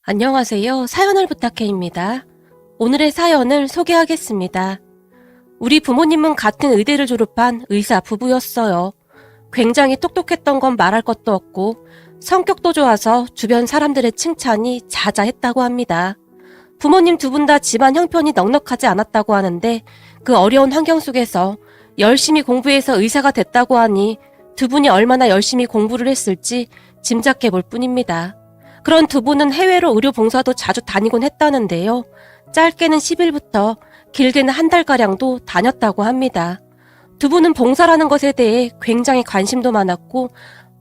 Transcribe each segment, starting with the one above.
안녕하세요. 사연을 부탁해입니다. 오늘의 사연을 소개하겠습니다. 우리 부모님은 같은 의대를 졸업한 의사 부부였어요. 굉장히 똑똑했던 건 말할 것도 없고 성격도 좋아서 주변 사람들의 칭찬이 자자했다고 합니다. 부모님 두 분 다 집안 형편이 넉넉하지 않았다고 하는데 그 어려운 환경 속에서 열심히 공부해서 의사가 됐다고 하니 두 분이 얼마나 열심히 공부를 했을지 짐작해 볼 뿐입니다. 그런 두 분은 해외로 의료 봉사도 자주 다니곤 했다는데요. 짧게는 10일부터 길게는 한 달가량도 다녔다고 합니다. 두 분은 봉사라는 것에 대해 굉장히 관심도 많았고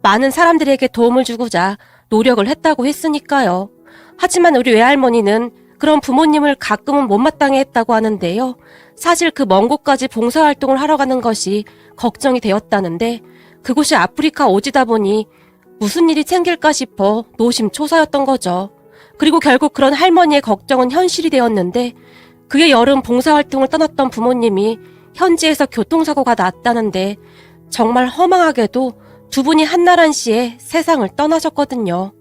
많은 사람들에게 도움을 주고자 노력을 했다고 했으니까요. 하지만 우리 외할머니는 그런 부모님을 가끔은 못마땅해 했다고 하는데요. 사실 그 먼 곳까지 봉사활동을 하러 가는 것이 걱정이 되었다는데 그곳이 아프리카 오지다 보니 무슨 일이 생길까 싶어 노심초사였던 거죠. 그리고 결국 그런 할머니의 걱정은 현실이 되었는데 그해 여름 봉사활동을 떠났던 부모님이 현지에서 교통사고가 났다는데 정말 허망하게도 두 분이 한날 한시에 세상을 떠나셨거든요.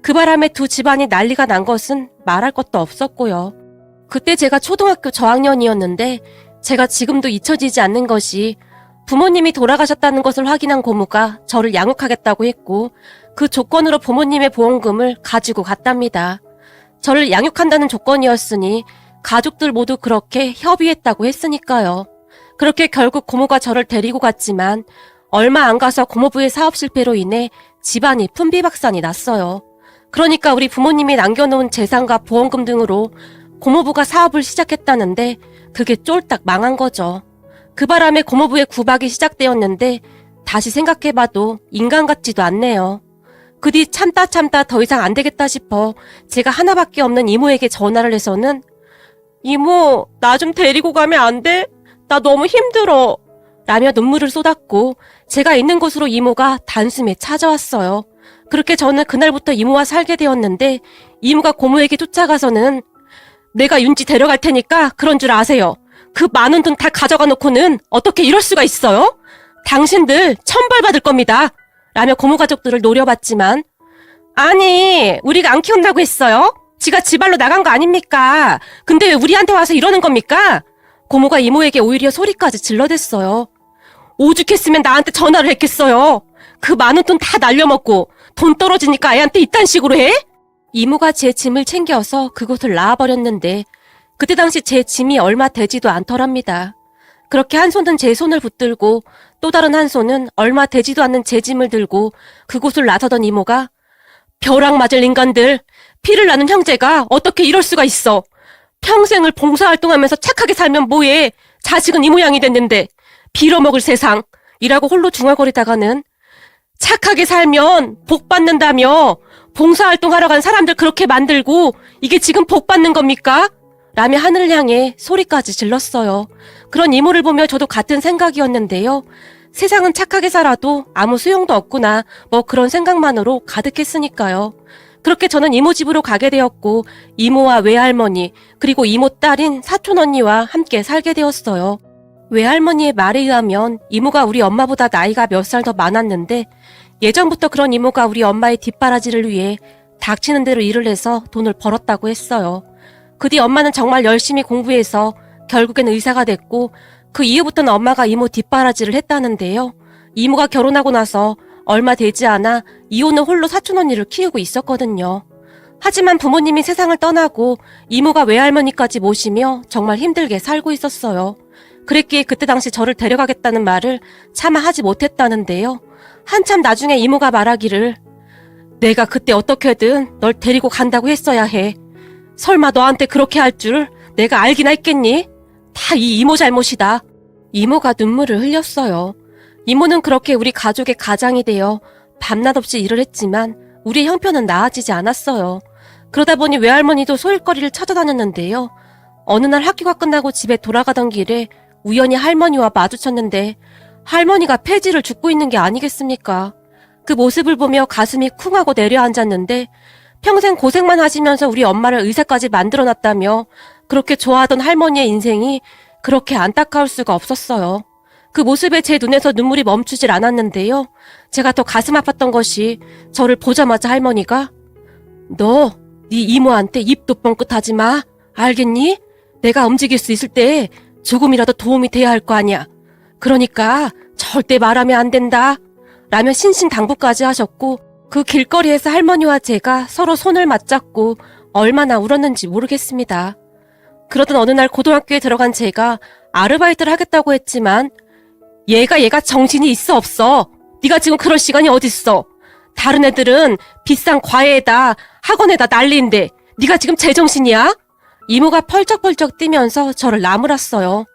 그 바람에 두 집안이 난리가 난 것은 말할 것도 없었고요. 그때 제가 초등학교 저학년이었는데 제가 지금도 잊혀지지 않는 것이 부모님이 돌아가셨다는 것을 확인한 고모가 저를 양육하겠다고 했고 그 조건으로 부모님의 보험금을 가지고 갔답니다. 저를 양육한다는 조건이었으니 가족들 모두 그렇게 협의했다고 했으니까요. 그렇게 결국 고모가 저를 데리고 갔지만 얼마 안 가서 고모부의 사업 실패로 인해 집안이 풍비박산이 났어요. 그러니까 우리 부모님이 남겨놓은 재산과 보험금 등으로 고모부가 사업을 시작했다는데 그게 쫄딱 망한 거죠. 그 바람에 고모부의 구박이 시작되었는데 다시 생각해봐도 인간 같지도 않네요. 그 뒤 참다 더 이상 안 되겠다 싶어 제가 하나밖에 없는 이모에게 전화를 해서는 이모, 나 좀 데리고 가면 안 돼? 나 너무 힘들어. 라며 눈물을 쏟았고 제가 있는 곳으로 이모가 단숨에 찾아왔어요. 그렇게 저는 그날부터 이모와 살게 되었는데 이모가 고모에게 쫓아가서는 내가 윤지 데려갈 테니까 그런 줄 아세요. 그 많은 돈 다 가져가 놓고는 어떻게 이럴 수가 있어요? 당신들 천벌 받을 겁니다. 라며 고모 가족들을 노려봤지만 아니 우리가 안 키운다고 했어요? 지가 지발로 나간 거 아닙니까? 근데 왜 우리한테 와서 이러는 겁니까? 고모가 이모에게 오히려 소리까지 질러댔어요. 오죽했으면 나한테 전화를 했겠어요. 그 많은 돈 다 날려먹고 돈 떨어지니까 애한테 이딴 식으로 해? 이모가 제 짐을 챙겨서 그곳을 나와버렸는데 그때 당시 제 짐이 얼마 되지도 않더랍니다. 그렇게 한 손은 제 손을 붙들고 또 다른 한 손은 얼마 되지도 않는 제 짐을 들고 그곳을 나서던 이모가 벼락 맞을 인간들, 피를 나눈 형제가 어떻게 이럴 수가 있어. 평생을 봉사활동하면서 착하게 살면 뭐해. 자식은 이 모양이 됐는데 빌어먹을 세상 이라고 홀로 중얼거리다가는 착하게 살면 복 받는다며 봉사활동하러 간 사람들 그렇게 만들고 이게 지금 복 받는 겁니까? 라며 하늘을 향해 소리까지 질렀어요. 그런 이모를 보며 저도 같은 생각이었는데요. 세상은 착하게 살아도 아무 소용도 없구나 뭐 그런 생각만으로 가득했으니까요. 그렇게 저는 이모 집으로 가게 되었고 이모와 외할머니 그리고 이모 딸인 사촌 언니와 함께 살게 되었어요. 외할머니의 말에 의하면 이모가 우리 엄마보다 나이가 몇 살 더 많았는데 예전부터 그런 이모가 우리 엄마의 뒷바라지를 위해 닥치는 대로 일을 해서 돈을 벌었다고 했어요. 그 뒤 엄마는 정말 열심히 공부해서 결국엔 의사가 됐고 그 이후부터는 엄마가 이모 뒷바라지를 했다는데요. 이모가 결혼하고 나서 얼마 되지 않아 이혼 후 홀로 사촌 언니를 키우고 있었거든요. 하지만 부모님이 세상을 떠나고 이모가 외할머니까지 모시며 정말 힘들게 살고 있었어요. 그랬기에 그때 당시 저를 데려가겠다는 말을 차마 하지 못했다는데요. 한참 나중에 이모가 말하기를 내가 그때 어떻게든 널 데리고 간다고 했어야 해. 설마 너한테 그렇게 할 줄 내가 알기나 했겠니? 다 이 이모 잘못이다. 이모가 눈물을 흘렸어요. 이모는 그렇게 우리 가족의 가장이 되어 밤낮 없이 일을 했지만 우리의 형편은 나아지지 않았어요. 그러다 보니 외할머니도 소일거리를 찾아다녔는데요. 어느 날 학교가 끝나고 집에 돌아가던 길에 우연히 할머니와 마주쳤는데 할머니가 폐지를 줍고 있는 게 아니겠습니까? 그 모습을 보며 가슴이 쿵하고 내려앉았는데 평생 고생만 하시면서 우리 엄마를 의사까지 만들어놨다며 그렇게 좋아하던 할머니의 인생이 그렇게 안타까울 수가 없었어요. 그 모습에 제 눈에서 눈물이 멈추질 않았는데요. 제가 더 가슴 아팠던 것이 저를 보자마자 할머니가 너 네 이모한테 입도 뻥끗하지 마. 알겠니? 내가 움직일 수 있을 때 조금이라도 도움이 돼야 할 거 아니야. 그러니까 절대 말하면 안 된다. 라며 신신당부까지 하셨고 그 길거리에서 할머니와 제가 서로 손을 맞잡고 얼마나 울었는지 모르겠습니다. 그러던 어느 날 고등학교에 들어간 제가 아르바이트를 하겠다고 했지만 얘가 정신이 있어 없어? 네가 지금 그럴 시간이 어딨어? 다른 애들은 비싼 과외에다 학원에다 난리인데 네가 지금 제정신이야? 이모가 펄쩍펄쩍 뛰면서 저를 나무랐어요.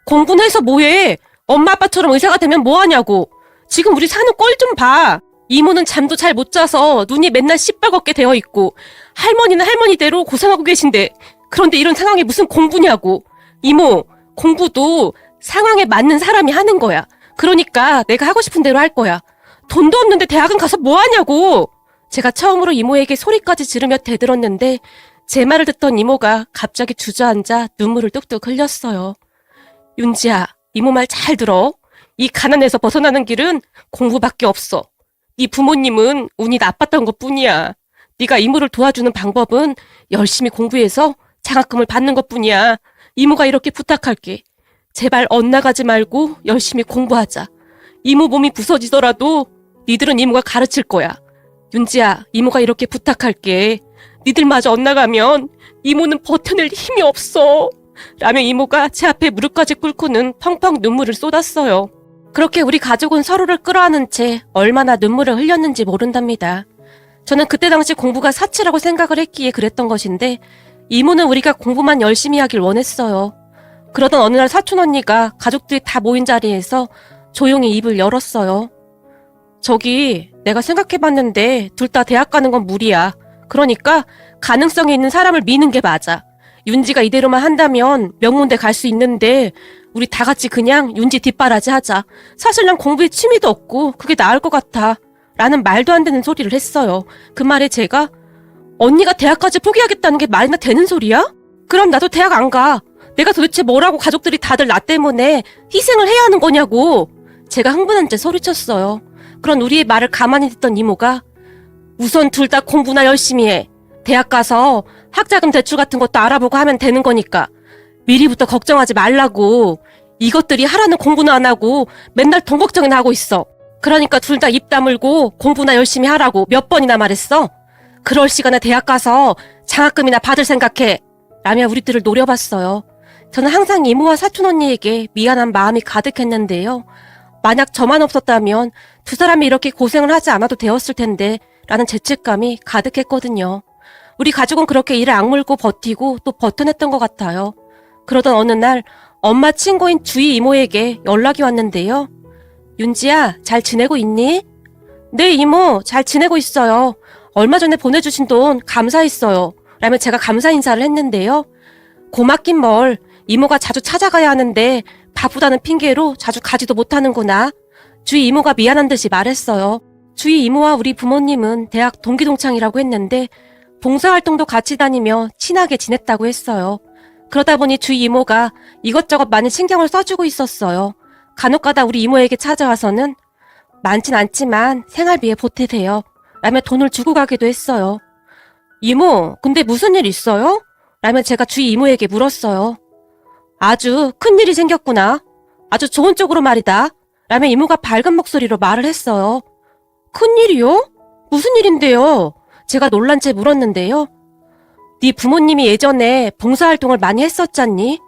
공부는 해서 뭐해? 엄마 아빠처럼 의사가 되면 뭐하냐고. 지금 우리 사는 꼴 좀 봐. 이모는 잠도 잘 못 자서 눈이 맨날 시뻘겋게 되어 있고 할머니는 할머니대로 고생하고 계신데 그런데 이런 상황에 무슨 공부냐고. 이모, 공부도 상황에 맞는 사람이 하는 거야. 그러니까 내가 하고 싶은 대로 할 거야. 돈도 없는데 대학은 가서 뭐 하냐고. 제가 처음으로 이모에게 소리까지 지르며 대들었는데 제 말을 듣던 이모가 갑자기 주저앉아 눈물을 뚝뚝 흘렸어요. 윤지야, 이모 말 잘 들어. 이 가난에서 벗어나는 길은 공부밖에 없어. 네 부모님은 운이 나빴던 것뿐이야. 네가 이모를 도와주는 방법은 열심히 공부해서 장학금을 받는 것뿐이야. 이모가 이렇게 부탁할게. 제발 엇나가지 말고 열심히 공부하자. 이모 몸이 부서지더라도 니들은 이모가 가르칠 거야. 윤지야, 이모가 이렇게 부탁할게. 니들마저 엇나가면 이모는 버텨낼 힘이 없어. 라며 이모가 제 앞에 무릎까지 꿇고는 펑펑 눈물을 쏟았어요. 그렇게 우리 가족은 서로를 끌어안은 채 얼마나 눈물을 흘렸는지 모른답니다. 저는 그때 당시 공부가 사치라고 생각을 했기에 그랬던 것인데 이모는 우리가 공부만 열심히 하길 원했어요. 그러던 어느 날 사촌 언니가 가족들이 다 모인 자리에서 조용히 입을 열었어요. 저기 내가 생각해봤는데 둘 다 대학 가는 건 무리야. 그러니까 가능성이 있는 사람을 미는 게 맞아. 윤지가 이대로만 한다면 명문대 갈 수 있는데 우리 다 같이 그냥 윤지 뒷바라지 하자. 사실 난 공부에 취미도 없고 그게 나을 것 같아. 라는 말도 안 되는 소리를 했어요. 그 말에 제가 언니가 대학까지 포기하겠다는 게 말이나 되는 소리야? 그럼 나도 대학 안 가. 내가 도대체 뭐라고 가족들이 다들 나 때문에 희생을 해야 하는 거냐고. 제가 흥분한 채 소리쳤어요. 그런 우리의 말을 가만히 듣던 이모가 우선 둘 다 공부나 열심히 해. 대학 가서 학자금 대출 같은 것도 알아보고 하면 되는 거니까 미리부터 걱정하지 말라고. 이것들이 하라는 공부는 안 하고 맨날 돈 걱정이나 하고 있어. 그러니까 둘 다 입 다물고 공부나 열심히 하라고 몇 번이나 말했어. 그럴 시간에 대학 가서 장학금이나 받을 생각해. 라며 우리들을 노려봤어요. 저는 항상 이모와 사촌 언니에게 미안한 마음이 가득했는데요. 만약 저만 없었다면 두 사람이 이렇게 고생을 하지 않아도 되었을 텐데 라는 죄책감이 가득했거든요. 우리 가족은 그렇게 이를 악물고 버티고 또 버텨냈던 것 같아요. 그러던 어느 날 엄마 친구인 주희 이모에게 연락이 왔는데요. 윤지야, 잘 지내고 있니? 네, 이모, 잘 지내고 있어요. 얼마 전에 보내주신 돈 감사했어요. 라며 제가 감사 인사를 했는데요. 고맙긴 뭘. 이모가 자주 찾아가야 하는데 바쁘다는 핑계로 자주 가지도 못하는구나. 주희 이모가 미안한 듯이 말했어요. 주희 이모와 우리 부모님은 대학 동기동창이라고 했는데 봉사활동도 같이 다니며 친하게 지냈다고 했어요. 그러다 보니 주희 이모가 이것저것 많이 신경을 써주고 있었어요. 간혹가다 우리 이모에게 찾아와서는 많진 않지만 생활비에 보태세요. 라며 돈을 주고 가기도 했어요. 이모, 근데 무슨 일 있어요? 라며 제가 주희 이모에게 물었어요. 아주 큰일이 생겼구나. 아주 좋은 쪽으로 말이다. 라며 이모가 밝은 목소리로 말을 했어요. 큰일이요? 무슨 일인데요? 제가 놀란 채 물었는데요. 네 부모님이 예전에 봉사활동을 많이 했었잖니?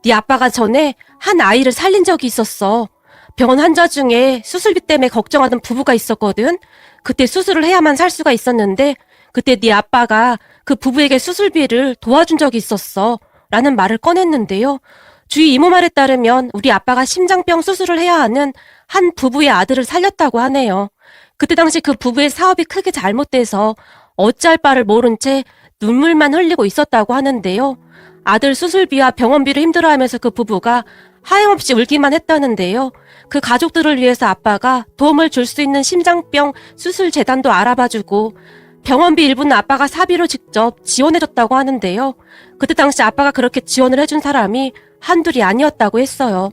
네 아빠가 전에 한 아이를 살린 적이 있었어. 병원 환자 중에 수술비 때문에 걱정하던 부부가 있었거든. 그때 수술을 해야만 살 수가 있었는데 그때 네 아빠가 그 부부에게 수술비를 도와준 적이 있었어. 라는 말을 꺼냈는데요. 주위 이모 말에 따르면 우리 아빠가 심장병 수술을 해야 하는 한 부부의 아들을 살렸다고 하네요. 그때 당시 그 부부의 사업이 크게 잘못돼서 어찌할 바를 모른 채 눈물만 흘리고 있었다고 하는데요. 아들 수술비와 병원비를 힘들어하면서 그 부부가 하염없이 울기만 했다는데요. 그 가족들을 위해서 아빠가 도움을 줄 수 있는 심장병 수술 재단도 알아봐주고 병원비 일부는 아빠가 사비로 직접 지원해줬다고 하는데요. 그때 당시 아빠가 그렇게 지원을 해준 사람이 한둘이 아니었다고 했어요.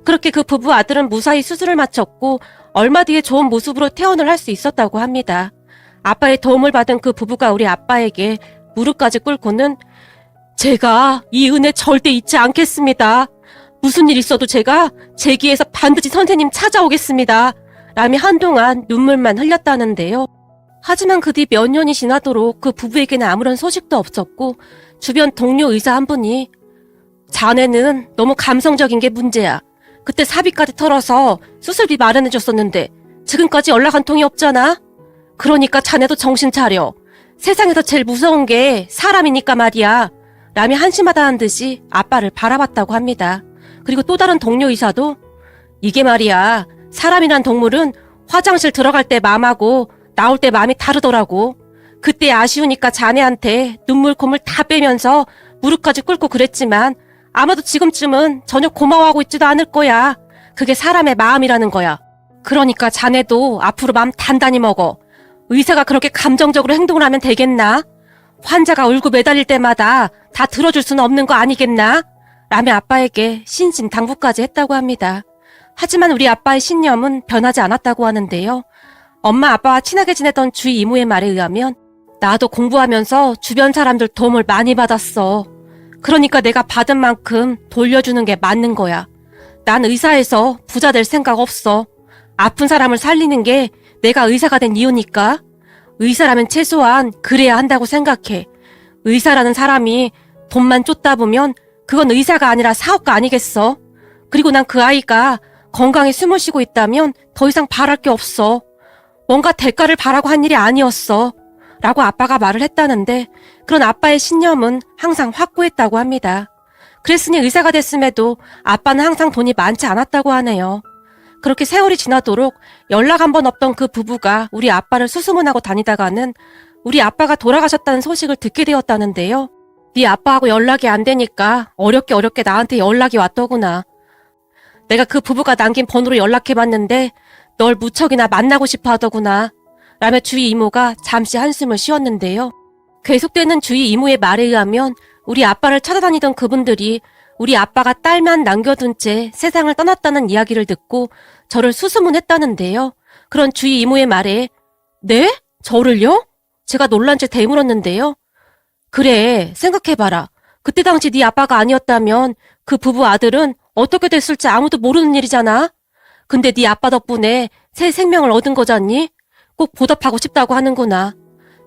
그렇게 그 부부 아들은 무사히 수술을 마쳤고 얼마 뒤에 좋은 모습으로 퇴원을 할 수 있었다고 합니다. 아빠의 도움을 받은 그 부부가 우리 아빠에게 무릎까지 꿇고는 제가 이 은혜 절대 잊지 않겠습니다. 무슨 일 있어도 제가 제기해서 반드시 선생님 찾아오겠습니다. 라며 한동안 눈물만 흘렸다는데요. 하지만 그 뒤 몇 년이 지나도록 그 부부에게는 아무런 소식도 없었고 주변 동료 의사 한 분이 자네는 너무 감성적인 게 문제야. 그때 사비까지 털어서 수술비 마련해줬었는데 지금까지 연락 한 통이 없잖아. 그러니까 자네도 정신 차려. 세상에서 제일 무서운 게 사람이니까 말이야. 라며 한심하다는 듯이 아빠를 바라봤다고 합니다. 그리고 또 다른 동료 의사도 이게 말이야. 사람이란 동물은 화장실 들어갈 때 맘하고 나올 때 마음이 다르더라고. 그때 아쉬우니까 자네한테 눈물 콧물 다 빼면서 무릎까지 꿇고 그랬지만 아마도 지금쯤은 전혀 고마워하고 있지도 않을 거야. 그게 사람의 마음이라는 거야. 그러니까 자네도 앞으로 마음 단단히 먹어. 의사가 그렇게 감정적으로 행동을 하면 되겠나? 환자가 울고 매달릴 때마다 다 들어줄 수는 없는 거 아니겠나? 라며 아빠에게 신신당부까지 했다고 합니다. 하지만 우리 아빠의 신념은 변하지 않았다고 하는데요. 엄마 아빠와 친하게 지내던 주위 이모의 말에 의하면 나도 공부하면서 주변 사람들 도움을 많이 받았어. 그러니까 내가 받은 만큼 돌려주는 게 맞는 거야. 난 의사에서 부자 될 생각 없어. 아픈 사람을 살리는 게 내가 의사가 된 이유니까. 의사라면 최소한 그래야 한다고 생각해. 의사라는 사람이 돈만 쫓다 보면 그건 의사가 아니라 사업가 아니겠어? 그리고 난 그 아이가 건강에 숨을 쉬고 있다면 더 이상 바랄 게 없어. 뭔가 대가를 바라고 한 일이 아니었어. 라고 아빠가 말을 했다는데 그런 아빠의 신념은 항상 확고했다고 합니다. 그랬으니 의사가 됐음에도 아빠는 항상 돈이 많지 않았다고 하네요. 그렇게 세월이 지나도록 연락 한 번 없던 그 부부가 우리 아빠를 수소문하고 다니다가는 우리 아빠가 돌아가셨다는 소식을 듣게 되었다는데요. 네 아빠하고 연락이 안 되니까 어렵게 나한테 연락이 왔더구나. 내가 그 부부가 남긴 번호로 연락해봤는데 널 무척이나 만나고 싶어 하더구나. 라며 주위 이모가 잠시 한숨을 쉬었는데요. 계속되는 주위 이모의 말에 의하면 우리 아빠를 찾아다니던 그분들이 우리 아빠가 딸만 남겨둔 채 세상을 떠났다는 이야기를 듣고 저를 수소문했다는데요. 그런 주위 이모의 말에 네? 저를요? 제가 놀란 채 되물었는데요. 그래, 생각해봐라. 그때 당시 네 아빠가 아니었다면 그 부부 아들은 어떻게 됐을지 아무도 모르는 일이잖아. 근데 네 아빠 덕분에 새 생명을 얻은 거잖니? 꼭 보답하고 싶다고 하는구나.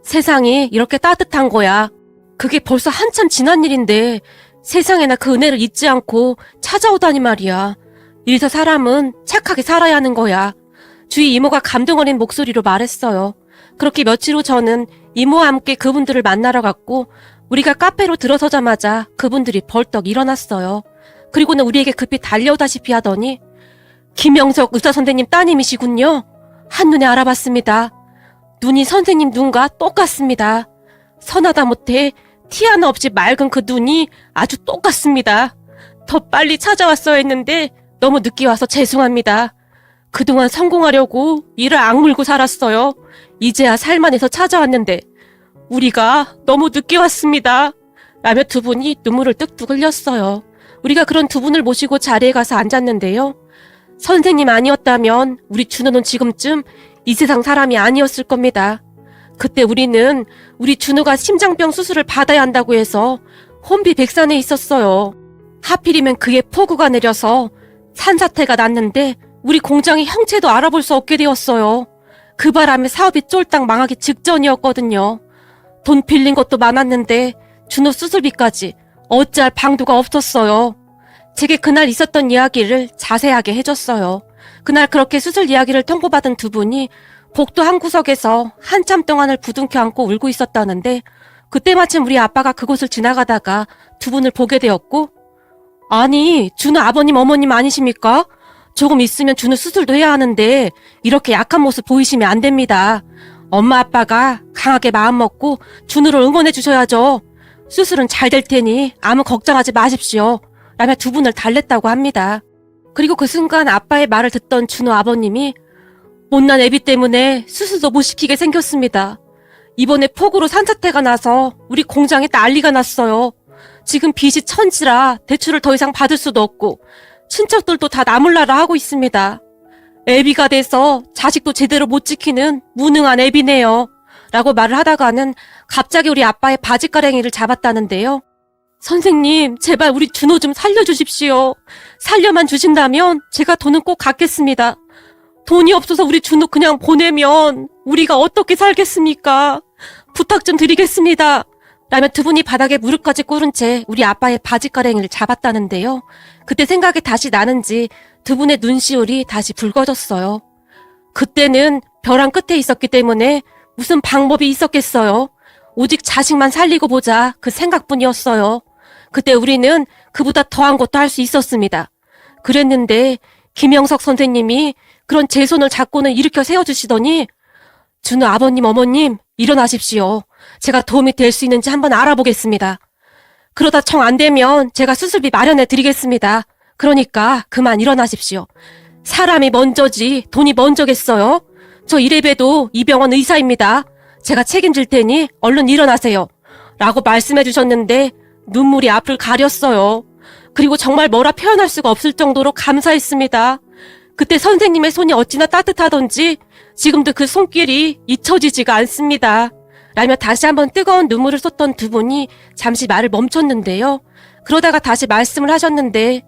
세상이 이렇게 따뜻한 거야. 그게 벌써 한참 지난 일인데 세상에나 그 은혜를 잊지 않고 찾아오다니 말이야. 이래서 사람은 착하게 살아야 하는 거야. 주위 이모가 감동 어린 목소리로 말했어요. 그렇게 며칠 후 저는 이모와 함께 그분들을 만나러 갔고 우리가 카페로 들어서자마자 그분들이 벌떡 일어났어요. 그리고는 우리에게 급히 달려오다시피 하더니 김영석 의사 선생님 따님이시군요. 한눈에 알아봤습니다. 눈이 선생님 눈과 똑같습니다. 선하다 못해 티 하나 없이 맑은 그 눈이 아주 똑같습니다. 더 빨리 찾아왔어야 했는데 너무 늦게 와서 죄송합니다. 그동안 성공하려고 이를 악물고 살았어요. 이제야 살만해서 찾아왔는데 우리가 너무 늦게 왔습니다. 라며 두 분이 눈물을 뚝뚝 흘렸어요. 우리가 그런 두 분을 모시고 자리에 가서 앉았는데요. 선생님 아니었다면 우리 준호는 지금쯤 이 세상 사람이 아니었을 겁니다. 그때 우리는 우리 준호가 심장병 수술을 받아야 한다고 해서 혼비백산에 있었어요. 하필이면 그의 폭우가 내려서 산사태가 났는데 우리 공장의 형체도 알아볼 수 없게 되었어요. 그 바람에 사업이 쫄딱 망하기 직전이었거든요. 돈 빌린 것도 많았는데 준호 수술비까지 어찌할 방도가 없었어요. 제게 그날 있었던 이야기를 자세하게 해줬어요. 그날 그렇게 수술 이야기를 통보받은 두 분이 복도 한 구석에서 한참 동안을 부둥켜 안고 울고 있었다는데 그때 마침 우리 아빠가 그곳을 지나가다가 두 분을 보게 되었고 아니 준호 아버님 어머님 아니십니까? 조금 있으면 준호 수술도 해야 하는데 이렇게 약한 모습 보이시면 안 됩니다. 엄마 아빠가 강하게 마음먹고 준호를 응원해 주셔야죠. 수술은 잘 될 테니 아무 걱정하지 마십시오. 라며 두 분을 달랬다고 합니다. 그리고 그 순간 아빠의 말을 듣던 준호 아버님이 못난 애비 때문에 수술도 못 시키게 생겼습니다. 이번에 폭우로 산사태가 나서 우리 공장에 난리가 났어요. 지금 빚이 천지라 대출을 더 이상 받을 수도 없고 친척들도 다 나몰라라 하고 있습니다. 애비가 돼서 자식도 제대로 못 지키는 무능한 애비네요. 라고 말을 하다가는 갑자기 우리 아빠의 바지가랭이를 잡았다는데요. 선생님, 제발 우리 준호 좀 살려주십시오. 살려만 주신다면 제가 돈은 꼭 갚겠습니다. 돈이 없어서 우리 준호 그냥 보내면 우리가 어떻게 살겠습니까? 부탁 좀 드리겠습니다. 라며 두 분이 바닥에 무릎까지 꿇은 채 우리 아빠의 바지가랭이를 잡았다는데요. 그때 생각이 다시 나는지 두 분의 눈시울이 다시 붉어졌어요. 그때는 벼랑 끝에 있었기 때문에 무슨 방법이 있었겠어요. 오직 자식만 살리고 보자 그 생각뿐이었어요. 그때 우리는 그보다 더한 것도 할 수 있었습니다. 그랬는데 김영석 선생님이 그런 제 손을 잡고는 일으켜 세워주시더니 준호 아버님 어머님 일어나십시오. 제가 도움이 될 수 있는지 한번 알아보겠습니다. 그러다 정 안 되면 제가 수술비 마련해 드리겠습니다. 그러니까 그만 일어나십시오. 사람이 먼저지 돈이 먼저겠어요? 저 이래봬도 이 병원 의사입니다. 제가 책임질 테니 얼른 일어나세요. 라고 말씀해 주셨는데 눈물이 앞을 가렸어요. 그리고 정말 뭐라 표현할 수가 없을 정도로 감사했습니다. 그때 선생님의 손이 어찌나 따뜻하던지 지금도 그 손길이 잊혀지지가 않습니다. 라며 다시 한번 뜨거운 눈물을 쏟던 두 분이 잠시 말을 멈췄는데요. 그러다가 다시 말씀을 하셨는데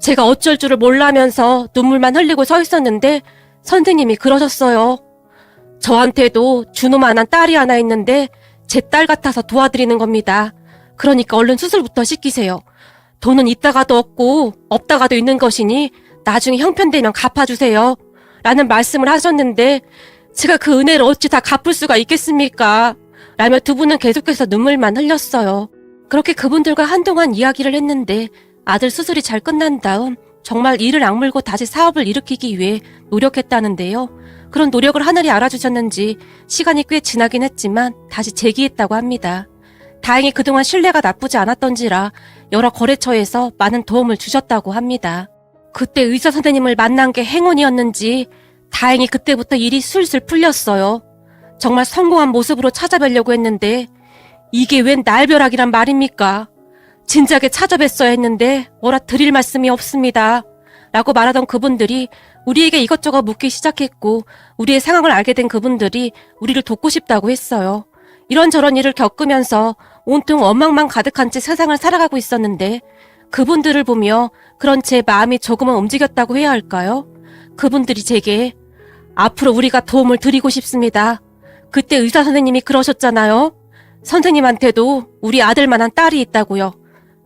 제가 어쩔 줄을 몰라면서 눈물만 흘리고 서 있었는데 선생님이 그러셨어요. 저한테도 준호만한 딸이 하나 있는데 제 딸 같아서 도와드리는 겁니다. 그러니까 얼른 수술부터 시키세요. 돈은 있다가도 없고 없다가도 있는 것이니 나중에 형편되면 갚아주세요. 라는 말씀을 하셨는데 제가 그 은혜를 어찌 다 갚을 수가 있겠습니까? 라며 두 분은 계속해서 눈물만 흘렸어요. 그렇게 그분들과 한동안 이야기를 했는데 아들 수술이 잘 끝난 다음 정말 이를 악물고 다시 사업을 일으키기 위해 노력했다는데요. 그런 노력을 하늘이 알아주셨는지 시간이 꽤 지나긴 했지만 다시 재기했다고 합니다. 다행히 그동안 신뢰가 나쁘지 않았던지라 여러 거래처에서 많은 도움을 주셨다고 합니다. 그때 의사 선생님을 만난 게 행운이었는지 다행히 그때부터 일이 술술 풀렸어요. 정말 성공한 모습으로 찾아뵈려고 했는데 이게 웬 날벼락이란 말입니까? 진작에 찾아뵀어야 했는데 뭐라 드릴 말씀이 없습니다. 라고 말하던 그분들이 우리에게 이것저것 묻기 시작했고 우리의 상황을 알게 된 그분들이 우리를 돕고 싶다고 했어요. 이런저런 일을 겪으면서 온통 원망만 가득한 채 세상을 살아가고 있었는데 그분들을 보며 그런 제 마음이 조금은 움직였다고 해야 할까요? 그분들이 제게 앞으로 우리가 도움을 드리고 싶습니다. 그때 의사 선생님이 그러셨잖아요. 선생님한테도 우리 아들만한 딸이 있다고요.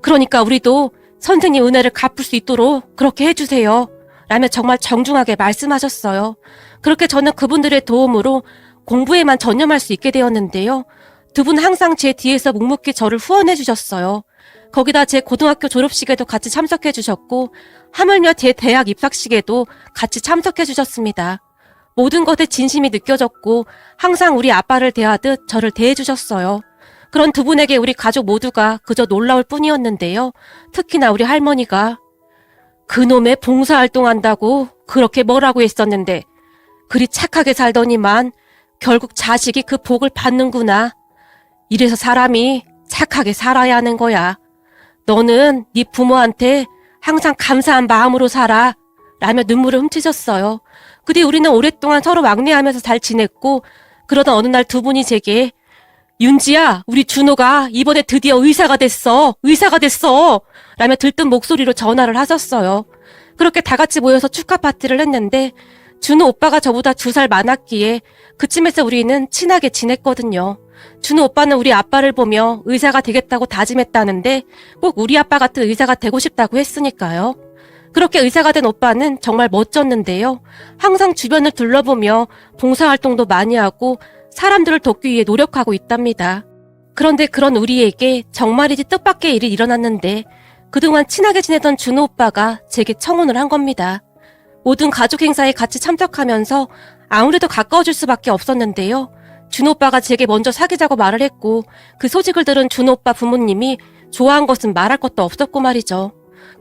그러니까 우리도 선생님 은혜를 갚을 수 있도록 그렇게 해주세요. 라며 정말 정중하게 말씀하셨어요. 그렇게 저는 그분들의 도움으로 공부에만 전념할 수 있게 되었는데요. 두 분 항상 제 뒤에서 묵묵히 저를 후원해 주셨어요. 거기다 제 고등학교 졸업식에도 같이 참석해 주셨고 하물며 제 대학 입학식에도 같이 참석해 주셨습니다. 모든 것에 진심이 느껴졌고 항상 우리 아빠를 대하듯 저를 대해 주셨어요. 그런 두 분에게 우리 가족 모두가 그저 놀라울 뿐이었는데요. 특히나 우리 할머니가 그놈의 봉사활동한다고 그렇게 뭐라고 했었는데 그리 착하게 살더니만 결국 자식이 그 복을 받는구나. 이래서 사람이 착하게 살아야 하는 거야. 너는 네 부모한테 항상 감사한 마음으로 살아. 라며 눈물을 훔치셨어요. 그 뒤 우리는 오랫동안 서로 왕래하면서 잘 지냈고 그러던 어느 날 두 분이 제게 윤지야, 우리 준호가 이번에 드디어 의사가 됐어. 의사가 됐어. 라며 들뜬 목소리로 전화를 하셨어요. 그렇게 다 같이 모여서 축하 파티를 했는데 준호 오빠가 저보다 2살 많았기에 그쯤에서 우리는 친하게 지냈거든요. 준호 오빠는 우리 아빠를 보며 의사가 되겠다고 다짐했다는데 꼭 우리 아빠 같은 의사가 되고 싶다고 했으니까요. 그렇게 의사가 된 오빠는 정말 멋졌는데요. 항상 주변을 둘러보며 봉사활동도 많이 하고 사람들을 돕기 위해 노력하고 있답니다. 그런데 그런 우리에게 정말이지 뜻밖의 일이 일어났는데 그동안 친하게 지내던 준호 오빠가 제게 청혼을 한 겁니다. 모든 가족 행사에 같이 참석하면서 아무래도 가까워질 수밖에 없었는데요. 준호 오빠가 제게 먼저 사귀자고 말을 했고 그 소식을 들은 준호 오빠 부모님이 좋아한 것은 말할 것도 없었고 말이죠.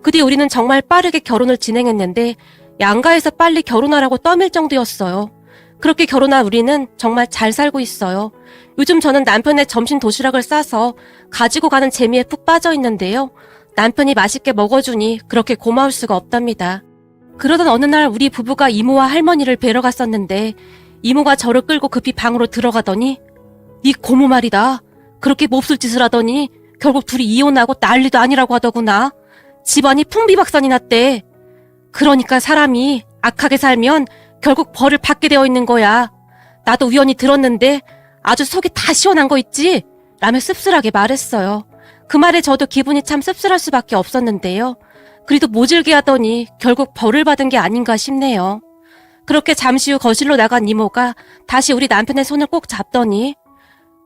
그 뒤 우리는 정말 빠르게 결혼을 진행했는데 양가에서 빨리 결혼하라고 떠밀 정도였어요. 그렇게 결혼한 우리는 정말 잘 살고 있어요. 요즘 저는 남편의 점심 도시락을 싸서 가지고 가는 재미에 푹 빠져 있는데요. 남편이 맛있게 먹어주니 그렇게 고마울 수가 없답니다. 그러던 어느 날 우리 부부가 이모와 할머니를 뵈러 갔었는데 이모가 저를 끌고 급히 방으로 들어가더니 네 고모 말이다. 그렇게 몹쓸 짓을 하더니 결국 둘이 이혼하고 난리도 아니라고 하더구나. 집안이 풍비박산이 났대. 그러니까 사람이 악하게 살면 결국 벌을 받게 되어 있는 거야. 나도 우연히 들었는데 아주 속이 다 시원한 거 있지? 라며 씁쓸하게 말했어요. 그 말에 저도 기분이 참 씁쓸할 수밖에 없었는데요. 그래도 모질게 하더니 결국 벌을 받은 게 아닌가 싶네요. 그렇게 잠시 후 거실로 나간 이모가 다시 우리 남편의 손을 꼭 잡더니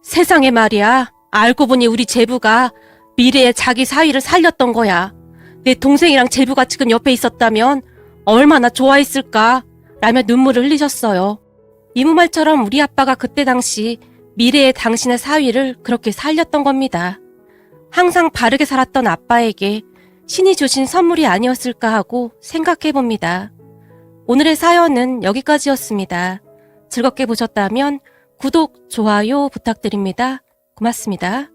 세상에 말이야. 알고 보니 우리 제부가 미래에 자기 사위를 살렸던 거야. 내 동생이랑 제부가 지금 옆에 있었다면 얼마나 좋아했을까? 라며 눈물을 흘리셨어요. 이모 말처럼 우리 아빠가 그때 당시 미래의 당신의 사위를 그렇게 살렸던 겁니다. 항상 바르게 살았던 아빠에게 신이 주신 선물이 아니었을까 하고 생각해 봅니다. 오늘의 사연은 여기까지였습니다. 즐겁게 보셨다면 구독, 좋아요 부탁드립니다. 고맙습니다.